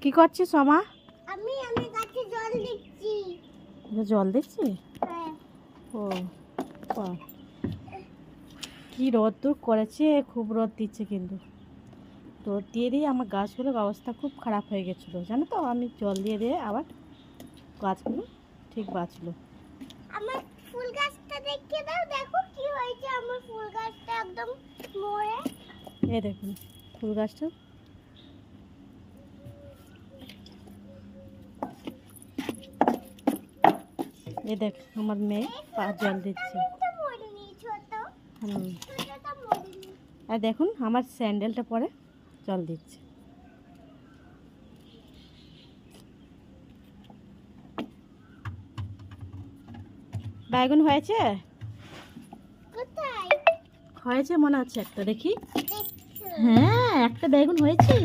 কি করছিস সোমা? আমি গাছে জল দিচ্ছি। জল দিচ্ছি? হ্যাঁ। ও বাহ, কি রোদ্দুর করেছে, খুব রোদ দিচ্ছে কিন্তু। রোদ দিয়ে দিয়ে আমার গাছগুলোর অবস্থা খুব খারাপ হয়ে গেছিলো, জানো তো। আমি জল দিয়ে দিয়ে আবার গাছগুলো ঠিক বাঁচলো। আমার ফুল গাছটা দেখে দাও, দেখো কি হয়েছে। আমার ফুল গাছটা একদম মরে। এই দেখুন ফুল গাছটা। এই দেখ আমার মেয়ে জল দিচ্ছে। আর দেখুন আমার স্যান্ডেলটা পরে জল দিচ্ছে। বেগুন হয়েছে? কোথায় হয়েছে মনে হচ্ছে একটা, দেখি। হ্যাঁ একটা বেগুন হয়েছে।